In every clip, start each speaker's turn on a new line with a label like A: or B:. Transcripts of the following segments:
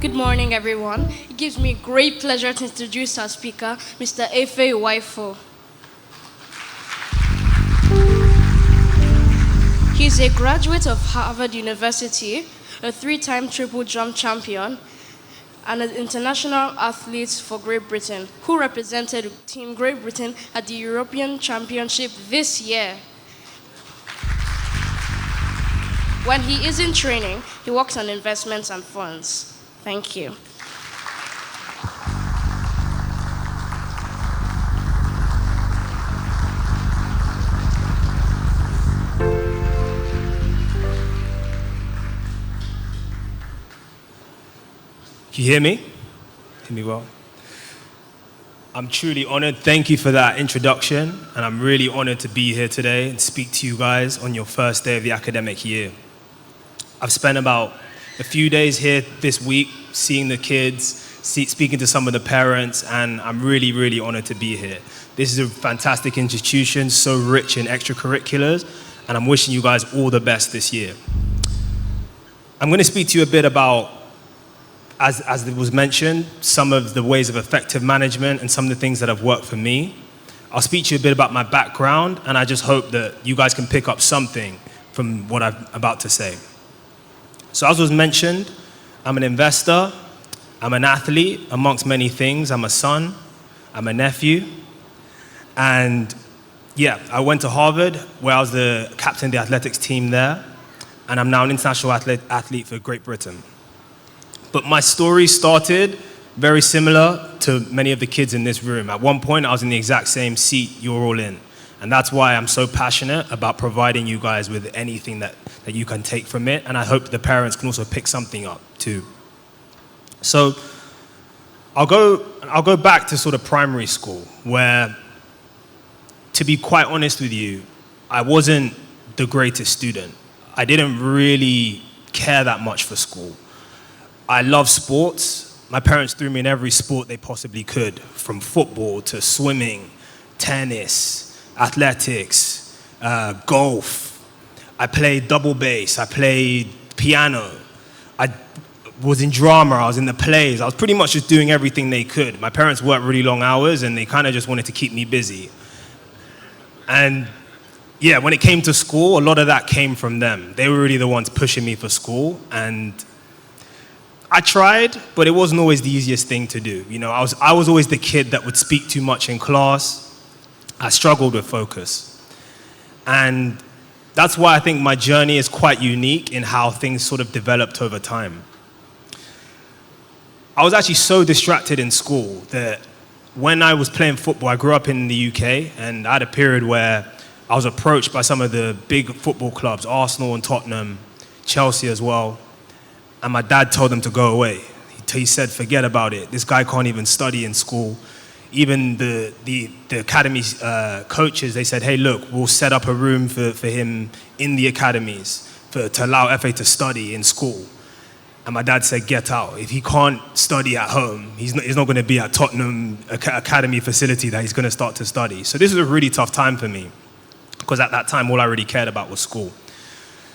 A: Good morning, everyone. It gives me great pleasure to introduce our speaker, Mr. Efe Waifo. He's a graduate of Harvard University, a three-time triple jump champion, and an international athlete for Great Britain, who represented Team Great Britain at the European Championship this year. When he is in training, he works on investments and funds. Thank you.
B: Can you hear me? Hear me well? I'm truly honored. Thank you for that introduction. And I'm really honored to be here today and speak to you guys on your first day of the academic year. I've spent about a few days here this week seeing the kids, speaking to some of the parents, and I'm really, really honored to be here. This is a fantastic institution, so rich in extracurriculars, and I'm wishing you guys all the best this year. I'm going to speak to you a bit about, as it was mentioned, some of the ways of effective management and some of the things that have worked for me. I'll speak to you a bit about my background, and I just hope that you guys can pick up something from what I'm about to say. So as was mentioned, I'm an investor, I'm an athlete, amongst many things. I'm a son, I'm a nephew, and yeah, I went to Harvard, where I was the captain of the athletics team there, and I'm now an international athlete for Great Britain. But my story started very similar to many of the kids in this room. At one point, I was in the exact same seat you're all in. And that's why I'm so passionate about providing you guys with anything that you can take from it. And I hope the parents can also pick something up too. So I'll go back to sort of primary school, where, to be quite honest with you, I wasn't the greatest student. I didn't really care that much for school. I love sports. My parents threw me in every sport they possibly could, from football to swimming, tennis, athletics, golf. I played double bass, I played piano. I was in drama, I was in the plays. I was pretty much just doing everything they could. My parents worked really long hours and they kind of just wanted to keep me busy. And yeah, when it came to school, a lot of that came from them. They were really the ones pushing me for school, and I tried, but it wasn't always the easiest thing to do. You know, I was always the kid that would speak too much in class. I struggled with focus. And that's why I think my journey is quite unique in how things sort of developed over time. I was actually so distracted in school that when I was playing football, I grew up in the UK, and I had a period where I was approached by some of the big football clubs, Arsenal and Tottenham, Chelsea as well, and my dad told them to go away. He said, forget about it. This guy can't even study in school. Even the academy coaches, they said, hey, look, we'll set up a room for him in the academies to allow FA to study in school. And my dad said, get out. If he can't study at home, he's not going to be at Tottenham Academy facility that he's going to start to study. So this was a really tough time for me, because at that time, all I really cared about was school.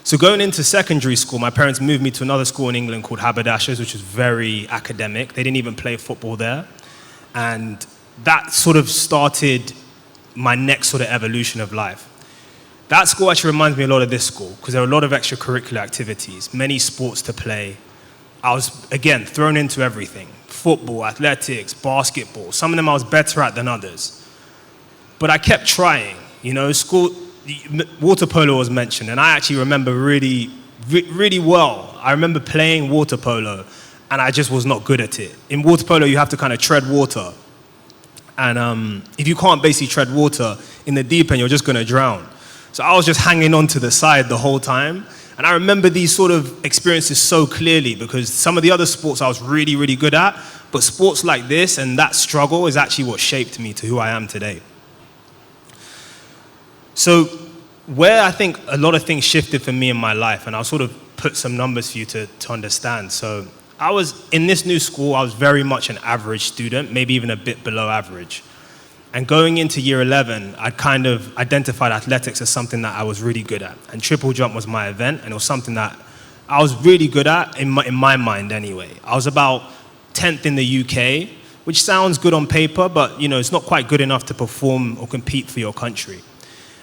B: So going into secondary school, my parents moved me to another school in England called Haberdashers, which was very academic. They didn't even play football there. And that sort of started my next sort of evolution of life. That school actually reminds me a lot of this school, because there were a lot of extracurricular activities, many sports to play. I was, again, thrown into everything. Football, athletics, basketball. Some of them I was better at than others. But I kept trying. You know, school, water polo was mentioned, and I actually remember really, really well. I remember playing water polo, and I just was not good at it. In water polo, you have to kind of tread water. And if you can't basically tread water in the deep end, you're just going to drown. So I was just hanging on to the side the whole time. And I remember these sort of experiences so clearly, because some of the other sports I was really, really good at, but sports like this and that struggle is actually what shaped me to who I am today. So where I think a lot of things shifted for me in my life, and I'll sort of put some numbers for you to understand. So I was, in this new school, I was very much an average student, maybe even a bit below average. And going into year 11, I kind of identified athletics as something that I was really good at. And triple jump was my event, and it was something that I was really good at, in my mind anyway. I was about 10th in the UK, which sounds good on paper, but it's not quite good enough to perform or compete for your country.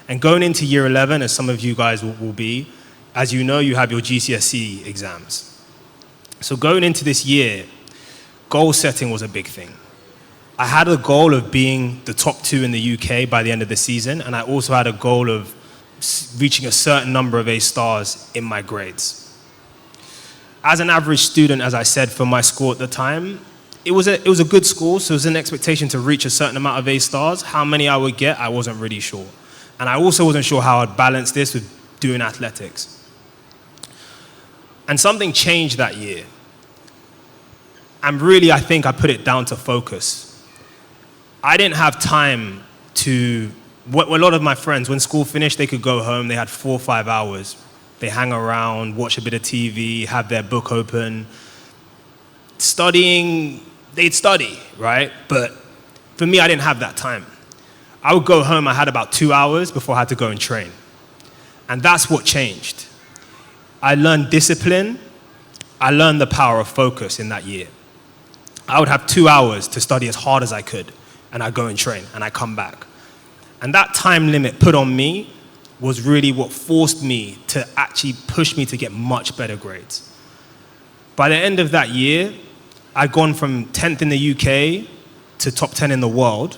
B: And going into year 11, as some of you guys will be, as you know, you have your GCSE exams. So going into this year, goal setting was a big thing. I had a goal of being the top 2 in the UK by the end of the season, and I also had a goal of reaching a certain number of A stars in my grades. As an average student, as I said, for my school at the time, it was a good school, so there was an expectation to reach a certain amount of A stars. How many I would get, I wasn't really sure. And I also wasn't sure how I'd balance this with doing athletics. And something changed that year. And really, I think I put it down to focus. I didn't have time to, a lot of my friends, when school finished, they could go home, they had 4 or 5 hours. They hang around, watch a bit of TV, have their book open. Studying, they'd study, right? But for me, I didn't have that time. I would go home, I had about 2 hours before I had to go and train. And that's what changed. I learned discipline. I learned the power of focus in that year. I would have 2 hours to study as hard as I could, and I'd go and train, and I'd come back. And that time limit put on me was really what forced me to actually push me to get much better grades. By the end of that year, I'd gone from 10th in the UK to top 10 in the world,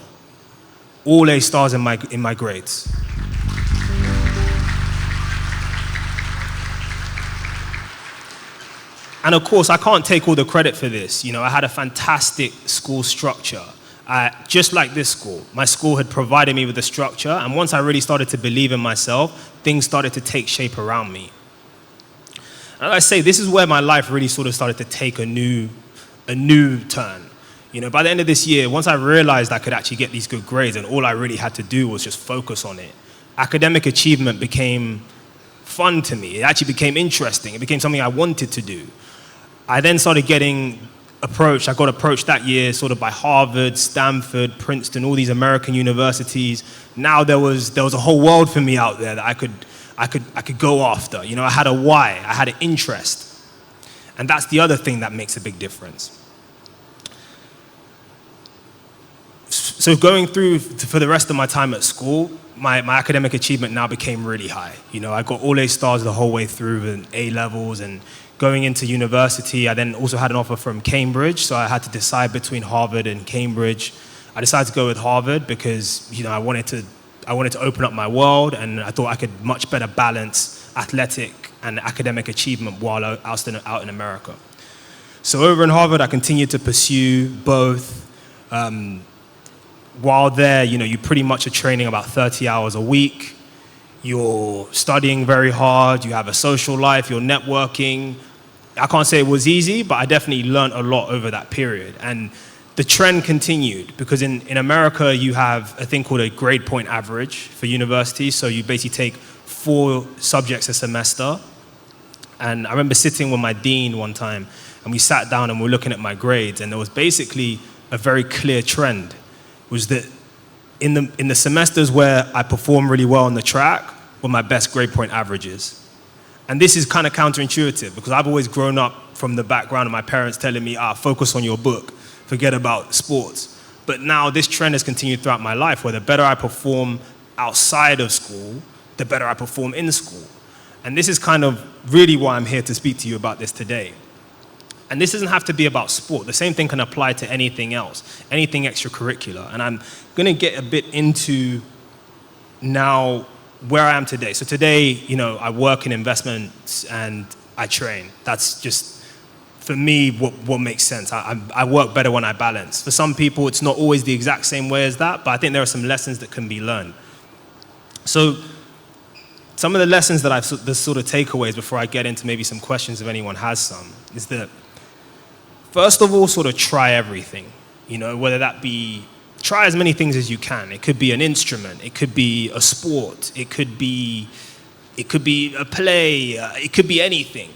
B: all A stars in my grades. And of course, I can't take all the credit for this. I had a fantastic school structure. Just like this school, my school had provided me with a structure, and once I really started to believe in myself, things started to take shape around me. And as I say, this is where my life really sort of started to take a new turn. By the end of this year, once I realized I could actually get these good grades, and all I really had to do was just focus on it, academic achievement became fun to me. It actually became interesting. It became something I wanted to do. I then started getting approached. I got approached that year sort of by Harvard, Stanford, Princeton, all these American universities. Now there was a whole world for me out there that I could go after. I had a why, I had an interest. And that's the other thing that makes a big difference. So going through for the rest of my time at school, my academic achievement now became really high. I got all A stars the whole way through and A levels, and going into university, I then also had an offer from Cambridge, so I had to decide between Harvard and Cambridge. I decided to go with Harvard because I wanted to open up my world, and I thought I could much better balance athletic and academic achievement while I was out in America. So over in Harvard, I continued to pursue both. While there, you pretty much are training about 30 hours a week. You're studying very hard. You have a social life. You're networking. I can't say it was easy, but I definitely learned a lot over that period. And the trend continued because in America, you have a thing called a grade point average for university. So you basically take 4 subjects a semester. And I remember sitting with my dean one time, and we sat down and we were looking at my grades, and there was basically a very clear trend. Was that in the semesters where I performed really well on the track were my best grade point averages. And this is kind of counterintuitive because I've always grown up from the background of my parents telling me, focus on your book, forget about sports. But now this trend has continued throughout my life where the better I perform outside of school, the better I perform in school. And this is kind of really why I'm here to speak to you about this today. And this doesn't have to be about sport. The same thing can apply to anything else, anything extracurricular. And I'm going to get a bit into now where I am today. So today, I work in investments and I train. That's just, for me, what makes sense. I work better when I balance. For some people, it's not always the exact same way as that, but I think there are some lessons that can be learned. So some of the lessons that the sort of takeaways before I get into maybe some questions if anyone has some, is that first of all, sort of try everything, whether that be try as many things as you can. It could be an instrument, it could be a sport, it could be a play, it could be anything.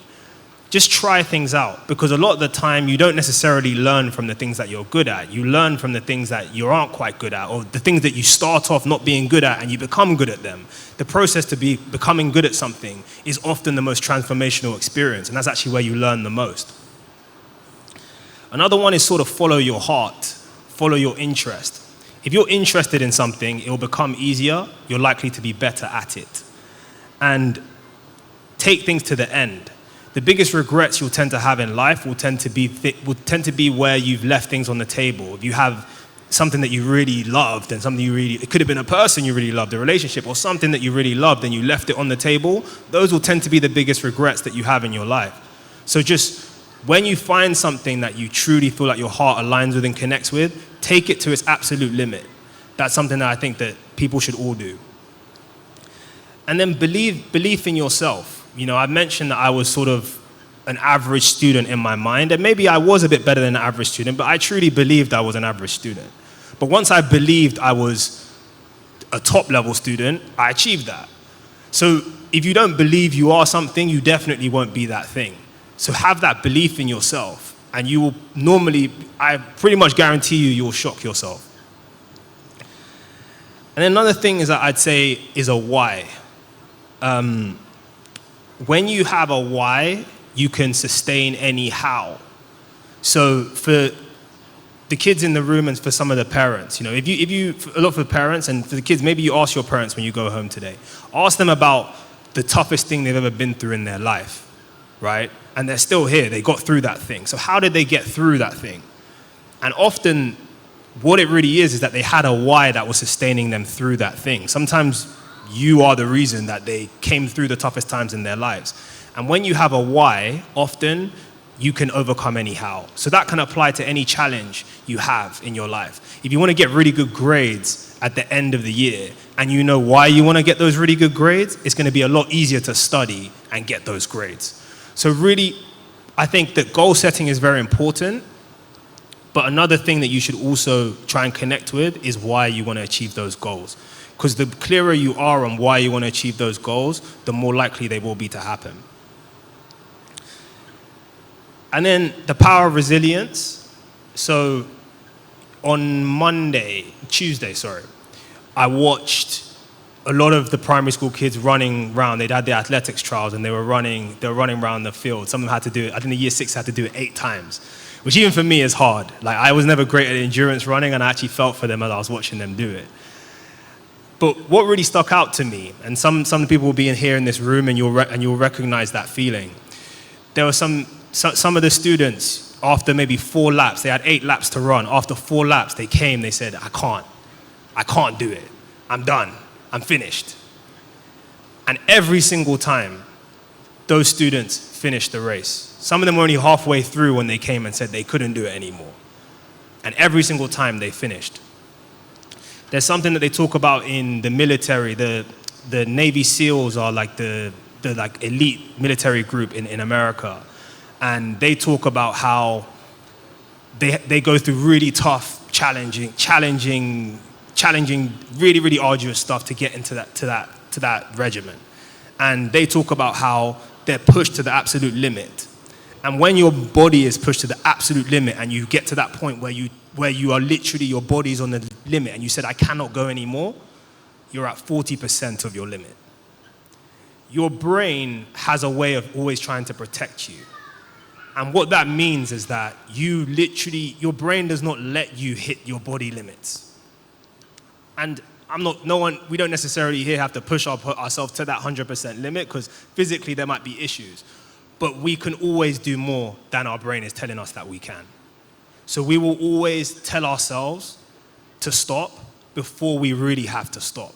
B: just try things out, because a lot of the time you don't necessarily learn from the things that you're good at. You learn from the things that you aren't quite good at, or the things that you start off not being good at and you become good at them. The process to becoming good at something is often the most transformational experience, and that's actually where you learn the most. Another one is sort of follow your heart, follow your interest. If you're interested in something, it will become easier. You're likely to be better at it. And take things to the end. The biggest regrets you'll tend to have in life will tend to be where you've left things on the table. If you have something that you really loved and it could have been a person you really loved, a relationship, or something that you really loved and you left it on the table, those will tend to be the biggest regrets that you have in your life. So just when you find something that you truly feel like your heart aligns with and connects with, take it to its absolute limit. That's something that I think that people should all do. And then belief in yourself. You know, I mentioned that I was sort of an average student in my mind, and maybe I was a bit better than an average student, but I truly believed I was an average student. But once I believed I was a top-level student, I achieved that. So if you don't believe you are something, you definitely won't be that thing. So have that belief in yourself, and you will normally, I pretty much guarantee you'll shock yourself. And another thing is that I'd say is a why. When you have a why, you can sustain any how. So for the kids in the room and for some of the parents, you know, if you a lot for the parents and for the kids, maybe you ask your parents when you go home today, ask them about the toughest thing they've ever been through in their life, right? And they're still here, they got through that thing. So how did they get through that thing? And often what it really is that they had a why that was sustaining them through that thing. Sometimes you are the reason that they came through the toughest times in their lives. And when you have a why, often you can overcome any how. So that can apply to any challenge you have in your life. If you want to get really good grades at the end of the year, and you know why you want to get those really good grades, it's going to be a lot easier to study and get those grades. So really, I think that goal setting is very important. But another thing that you should also try and connect with is why you want to achieve those goals. Because the clearer you are on why you want to achieve those goals, the more likely they will be to happen. And then the power of resilience. So on Tuesday, I watched a lot of the primary school kids running around. They'd had the athletics trials and they were running around the field. Some of them had to do it, I think the year 6 had to do it 8 times, which even for me is hard. Like, I was never great at endurance running, and I actually felt for them as I was watching them do it. But what really stuck out to me, and some people will be in here in this room and you'll recognize that feeling. There were some of the students, after maybe 4 laps, they had 8 laps to run. After 4 laps, they said, I can't do it. I'm done. I'm finished. And every single time, those students finished the race. Some of them were only halfway through when they came and said they couldn't do it anymore. And every single time they finished. There's something that they talk about in the military. The Navy SEALs are like the elite military group in America. And they talk about how they go through really tough, challenging, really, really arduous stuff to get into that regiment. And they talk about how they're pushed to the absolute limit. And when your body is pushed to the absolute limit and you get to that point where you are literally, your body's on the limit and you said, I cannot go anymore, you're at 40% of your limit. Your brain has a way of always trying to protect you. And what that means is that your brain does not let you hit your body limits. And we don't necessarily here have to push ourselves to that 100% limit, because physically there might be issues. But we can always do more than our brain is telling us that we can. So we will always tell ourselves to stop before we really have to stop.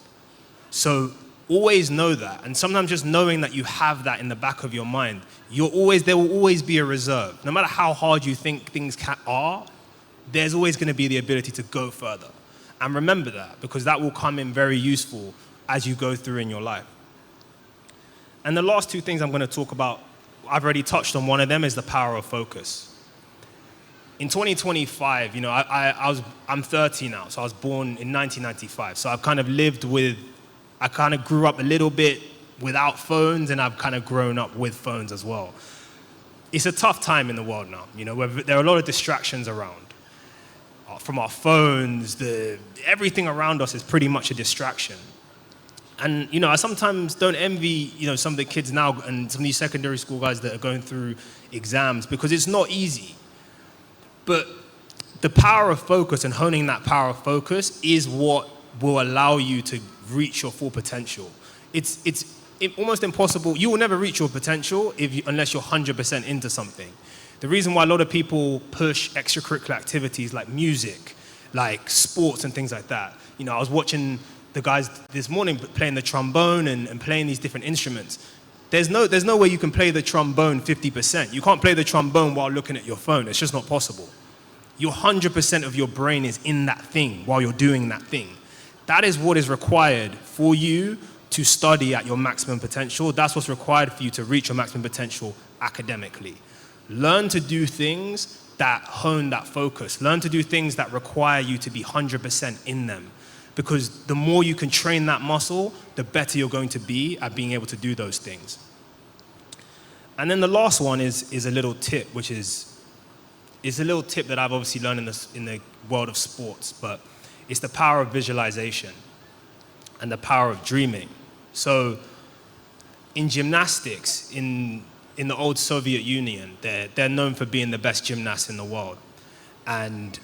B: So always know that. And sometimes just knowing that you have that in the back of your mind, there will always be a reserve. No matter how hard you think things are, there's always going to be the ability to go further. And remember that, because that will come in very useful as you go through in your life. And the last 2 things I'm going to talk about, I've already touched on one of them, is the power of focus. In 2025, I'm 30 now, so I was born in 1995. So I've kind of I kind of grew up a little bit without phones, and I've kind of grown up with phones as well. it's a tough time in the world now, where there are a lot of distractions around. From our phones, everything around us is pretty much a distraction. And, I sometimes don't envy, some of the kids now and some of these secondary school guys that are going through exams, because it's not easy. But the power of focus and honing that power of focus is what will allow you to reach your full potential. It's almost impossible. You will never reach your potential unless you're 100% into something. The reason why a lot of people push extracurricular activities like music, like sports and things like that. I was watching the guys this morning playing the trombone and playing these different instruments. There's no way you can play the trombone 50%. You can't play the trombone while looking at your phone. It's just not possible. Your 100% of your brain is in that thing while you're doing that thing. That is what is required for you to study at your maximum potential. That's what's required for you to reach your maximum potential academically. Learn to do things that hone that focus. Learn to do things that require you to be 100% in them. Because the more you can train that muscle, the better you're going to be at being able to do those things. And then the last one is a little tip, which is a little tip that I've obviously learned in the world of sports, but it's the power of visualization and the power of dreaming. So in gymnastics, in the old Soviet Union, they're known for being the best gymnasts in the world. And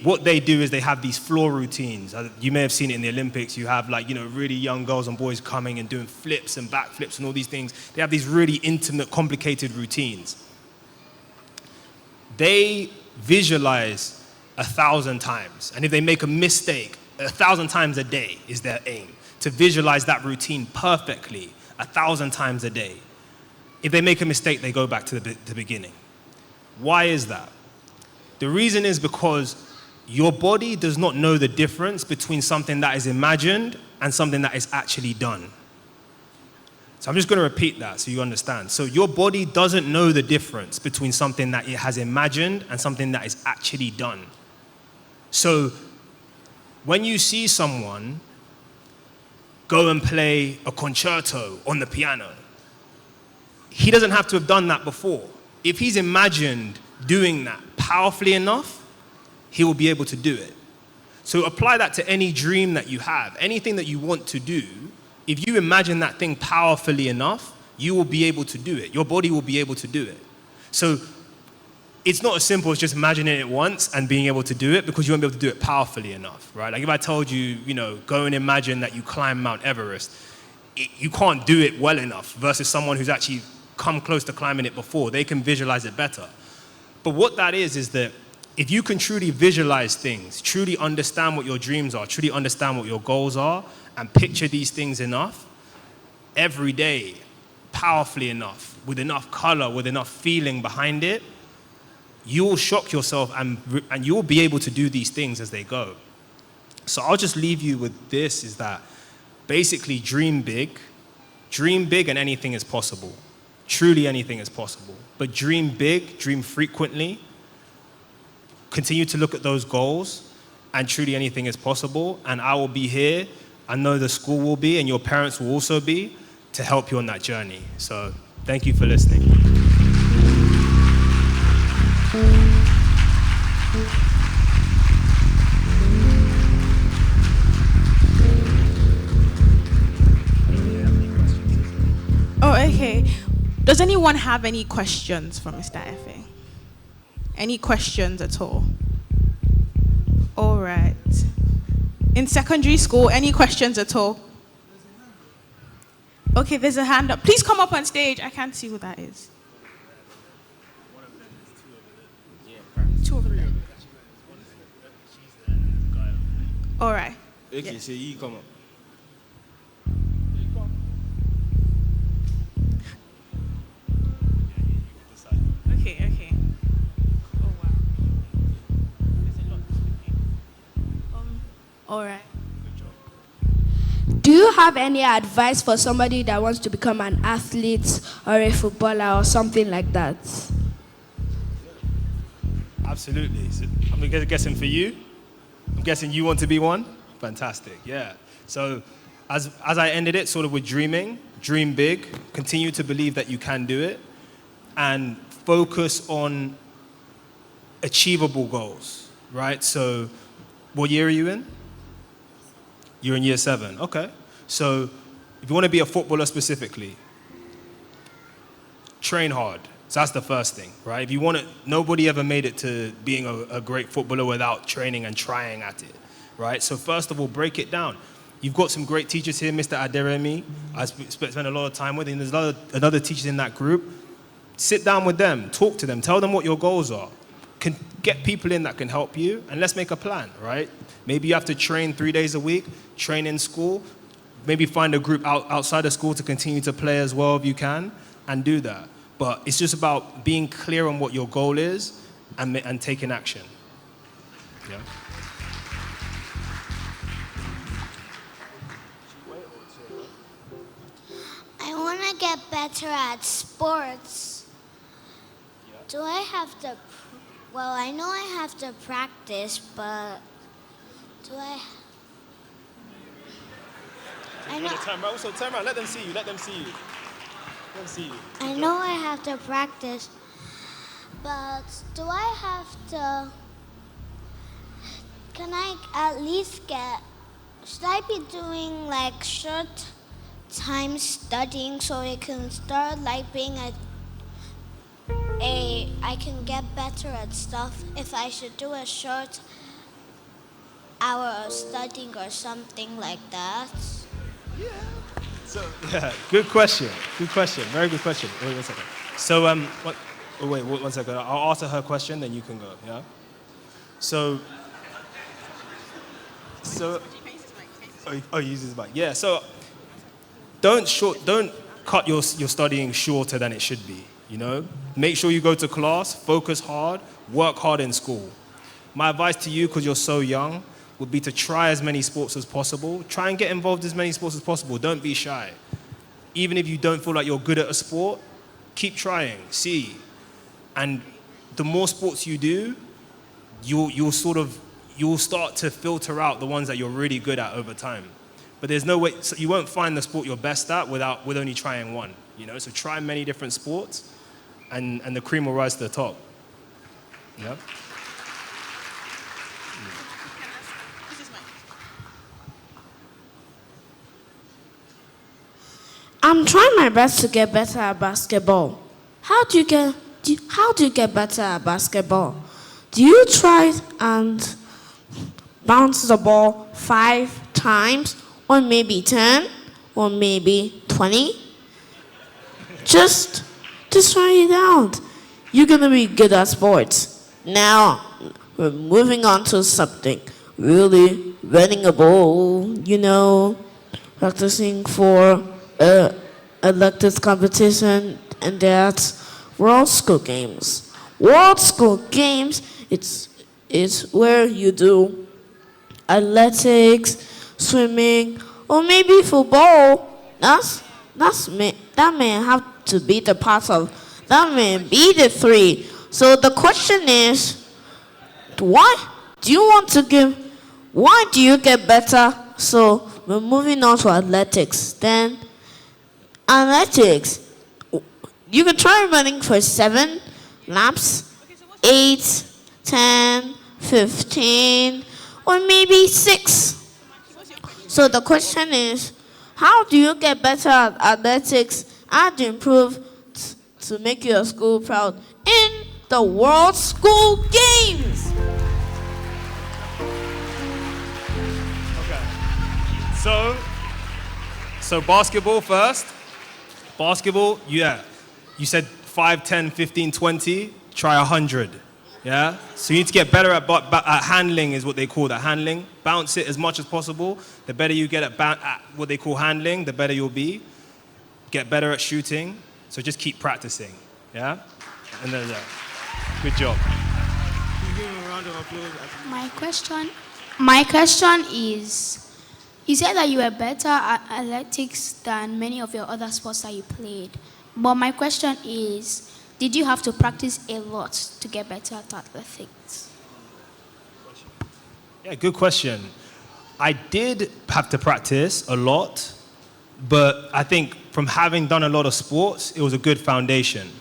B: what they do is they have these floor routines. You may have seen it in the Olympics. You have really young girls and boys coming and doing flips and backflips and all these things. They have these really intimate, complicated routines. They visualize 1,000 times. And if they make a mistake, 1,000 times a day is their aim. To visualize that routine perfectly 1,000 times a day. If they make a mistake, they go back to the beginning. Why is that? The reason is because your body does not know the difference between something that is imagined and something that is actually done. So I'm just going to repeat that so you understand. So your body doesn't know the difference between something that it has imagined and something that is actually done. So when you see someone go and play a concerto on the piano, he doesn't have to have done that before. If he's imagined doing that powerfully enough, he will be able to do it. So apply that to any dream that you have, anything that you want to do. If you imagine that thing powerfully enough, you will be able to do it. Your body will be able to do it. So it's not as simple as just imagining it once and being able to do it, because you won't be able to do it powerfully enough, right? Like if I told you, go and imagine that you climb Mount Everest, you can't do it well enough versus someone who's actually come close to climbing it before. They can visualize it better. But what that is that if you can truly visualize things, truly understand what your dreams are, truly understand what your goals are, and picture these things enough, every day, powerfully enough, with enough color, with enough feeling behind it, you will shock yourself and you will be able to do these things as they go. So I'll just leave you with this, is that basically dream big and anything is possible. Truly anything is possible. But dream big, dream frequently, continue to look at those goals, and truly anything is possible. And I will be here, I know the school will be, and your parents will also be, to help you on that journey. So thank you for listening.
C: Oh, okay. Does anyone have any questions for Mr. Efe? Any questions at all? All right. In secondary school, any questions at all? Okay, there's a hand up. Please come up on stage. I can't see who that is. Two over there. All right.
D: Okay,
C: Yeah.
D: so you come up.
C: Okay. Oh, wow. There's a lot to do. All right.
E: Do you have any advice for somebody that wants to become an athlete or a footballer or something like that?
B: Absolutely. So I'm guessing for you, I'm guessing you want to be one? Fantastic, yeah. So as I ended it sort of with dreaming, dream big, continue to believe that you can do it, and focus on achievable goals, right? So what year are you in? You're in year 7, okay. So if you want to be a footballer specifically, train hard. So that's the first thing, right? If you want to, nobody ever made it to being a great footballer without training and trying at it, right? So first of all, break it down. You've got some great teachers here, Mr. Aderemi, I spent a lot of time with, and there's another teachers in that group. Sit down with them, talk to them, tell them what your goals are. Get people in that can help you, and let's make a plan, right? Maybe you have to train 3 days a week, train in school, maybe find a group outside of school to continue to play as well if you can, and do that. But it's just about being clear on what your goal is and taking action. Yeah.
D: I want to get better at sports. Do I have to, well, I know I have to practice, but do I know,
B: Turn around, let them see you, let them see you. Let them see you.
D: I know I have to practice, but do I have to, can I at least should I be doing like short time studying so I can start like being I can get better at stuff if I should do a short hour of studying or something like that?
B: Yeah, good question. Good question. Very good question. Wait 1 second. So, wait 1 second. I'll answer her question, then you can go. Yeah. So. Use his mic. Yeah. So, don't cut your studying shorter than it should be. You know, make sure you go to class, focus hard, work hard in school. My advice to you, because you're so young, would be to try as many sports as possible. Try and get involved in as many sports as possible. Don't be shy. Even if you don't feel like you're good at a sport, keep trying, see. And the more sports you do, you'll start to filter out the ones that you're really good at over time. But there's no way, so you won't find the sport you're best at with only trying one, you know? So try many different sports, and the cream will rise to the top. Yeah?
E: I'm trying my best to get better at basketball. How do you get better at basketball? Do you try and bounce the ball 5 times, or maybe 10, or maybe 20? Just try it out. You're gonna be good at sports. Now, we're moving on to something really readingable, you know, practicing for elective competition, and that's World School Games. World School Games, it's where you do athletics, swimming, or maybe football. That may have to be the part of, that may be the 3. So the question is, why do you get better? So we're moving on to athletics. Then athletics, you can try running for 7 laps, 8, 10, 15, or maybe 6. So the question is, how do you get better at athletics and improve to make your school proud in the World School Games?
B: Okay. So basketball first. Basketball, yeah. You said 5, 10, 15, 20. Try 100. Yeah? So you need to get better at handling, is what they call that, handling. Bounce it as much as possible. The better you get at what they call handling, the better you'll be. Get better at shooting. So just keep practicing. Yeah? And then, good job.
F: My question is, you said that you were better at athletics than many of your other sports that you played. But my question is, did you have to practice a lot to get better at athletics?
B: Yeah, good question. I did have to practice a lot, but I think from having done a lot of sports, it was a good foundation.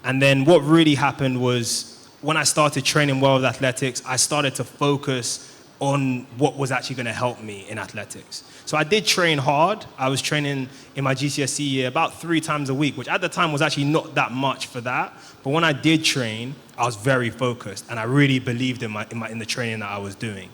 B: And then what really happened was when I started training well with athletics, I started to focus on what was actually going to help me in athletics. So I did train hard. I was training in my GCSE year about 3 times a week, which at the time was actually not that much for that. But when I did train, I was very focused, and I really believed in the training that I was doing.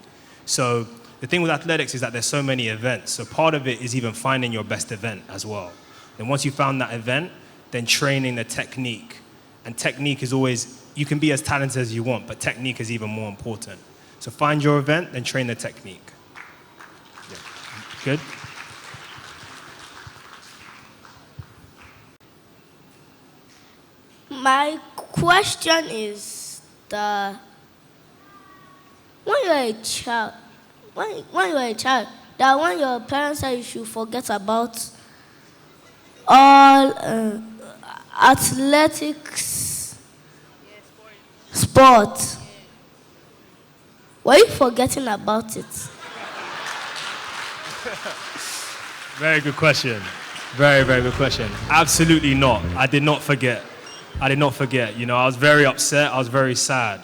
B: So the thing with athletics is that there's so many events. So part of it is even finding your best event as well. And once you found that event, then training the technique. And technique is always, you can be as talented as you want, but technique is even more important. So find your event, then train the technique. Yeah. Good?
G: My question is when you're a child, that when your parents say you should forget about all athletics, sport, were you forgetting about it?
B: Very good question. Very, very good question. Absolutely not. I did not forget. You know, I was very upset. I was very sad.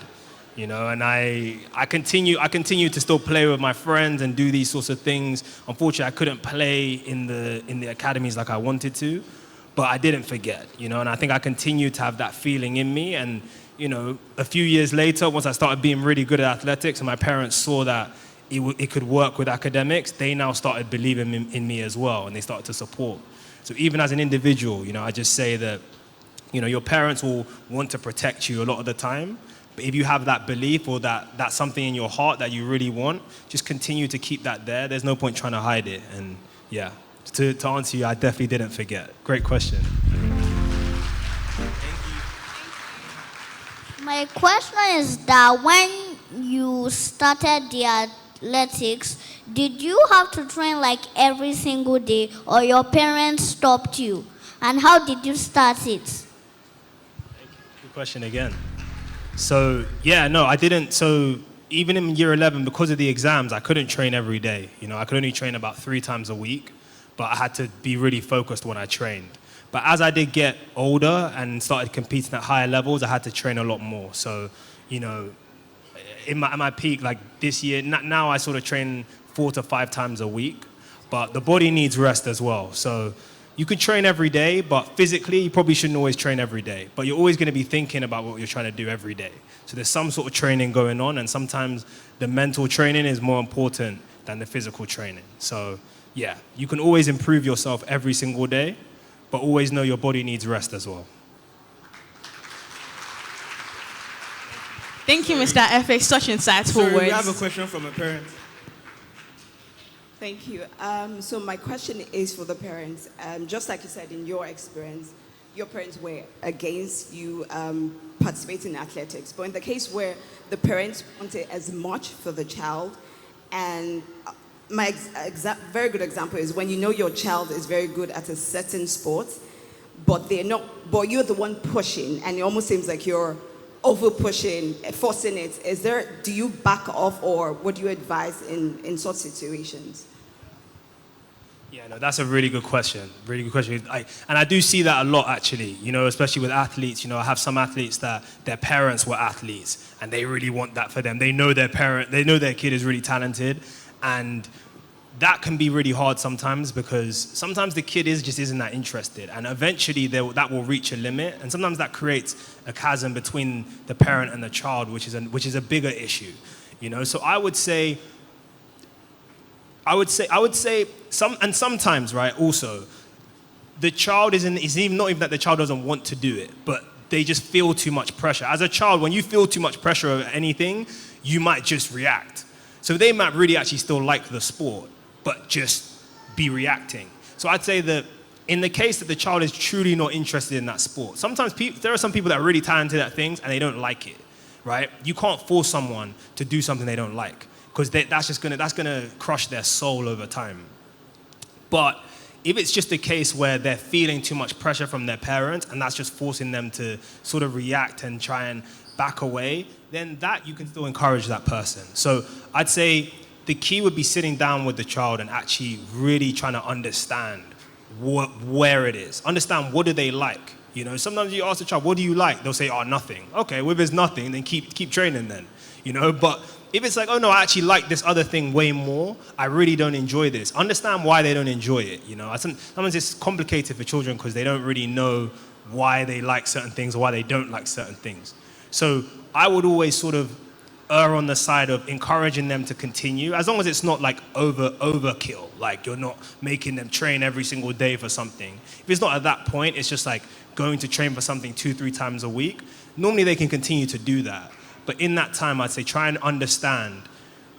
B: You know, and I continue to still play with my friends and do these sorts of things. Unfortunately, I couldn't play in the academies like I wanted to, but I didn't forget. You know, and I think I continued to have that feeling in me. And you know, a few years later, once I started being really good at athletics, and my parents saw that it could work with academics, they now started believing in me as well, and they started to support. So even as an individual, you know, I just say that, you know, your parents will want to protect you a lot of the time. But if you have that belief or that's something in your heart that you really want, just continue to keep that there. There's no point trying to hide it. And yeah, to answer you, I definitely didn't forget. Great question.
D: My question is that when you started the athletics, did you have to train like every single day, or your parents stopped you? And how did you start it?
B: Good question again. So yeah, no, I didn't. So even in year 11, because of the exams, I couldn't train every day. You know, I could only train about 3 times a week, but I had to be really focused when I trained. But as I did get older and started competing at higher levels, I had to train a lot more. So, you know, at my peak, like this year, now I sort of train 4 to 5 times a week, but the body needs rest as well. So you can train every day, but physically, you probably shouldn't always train every day. But you're always going to be thinking about what you're trying to do every day. So there's some sort of training going on, and sometimes the mental training is more important than the physical training. So yeah, you can always improve yourself every single day, but always know your body needs rest as well.
C: Thank you, Mr. Efe. Such insightful words.
H: We have a question from a parent.
I: Thank you. So my question is for the parents. Just like you said, in your experience, your parents were against you participating in athletics. But in the case where the parents wanted as much for the child, and my very good example is when you know your child is very good at a certain sport, but they're not, but you're the one pushing, and it almost seems like you're over pushing, forcing it. Do you back off, or what do you advise in such situations?
B: Yeah, no, that's a really good question. Really good question. And I do see that a lot, actually, you know, especially with athletes. You know, I have some athletes that their parents were athletes, and they really want that for them. They know their kid is really talented, and that can be really hard sometimes, because sometimes the kid just isn't that interested, and eventually that will reach a limit, and sometimes that creates a chasm between the parent and the child, which is a bigger issue, you know. So I would say sometimes, right, also the child is even not even that the child doesn't want to do it, but they just feel too much pressure. As a child, when you feel too much pressure over anything, you might just react. So they might really actually still like the sport, but just be reacting. So I'd say that in the case that the child is truly not interested in that sport, sometimes there are some people that are really talented at things and they don't like it, right? You can't force someone to do something they don't like, because that's gonna crush their soul over time. But if it's just a case where they're feeling too much pressure from their parents and that's just forcing them to sort of react and try and back away, then that you can still encourage that person. So I'd say the key would be sitting down with the child and actually really trying to understand where it is. Understand, what do they like? You know, sometimes you ask the child, what do you like? They'll say, oh, nothing. Okay, well, if it's nothing, then keep training then. You know, but if it's like, oh no, I actually like this other thing way more, I really don't enjoy this. Understand why they don't enjoy it, you know. Sometimes it's complicated for children because they don't really know why they like certain things or why they don't like certain things. So I would always sort of err on the side of encouraging them to continue, as long as it's not like overkill, like you're not making them train every single day for something. If it's not at that point, it's just like going to train for something 2-3 times a week. Normally they can continue to do that. But in that time, I'd say try and understand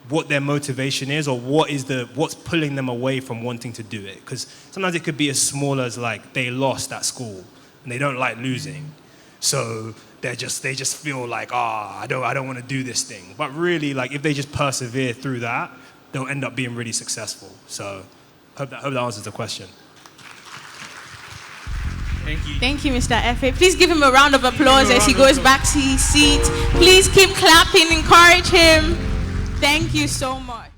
B: what their motivation is or what's pulling them away from wanting to do it. Because sometimes it could be as small as like they lost at school and they don't like losing. So they just feel like, I don't want to do this thing. But really, like if they just persevere through that, they'll end up being really successful. So hope that answers the question. Thank you.
C: Thank you, Mr. Efe. Please give him a round of applause as he goes back to his seat. Please keep clapping, encourage him. Thank you so much.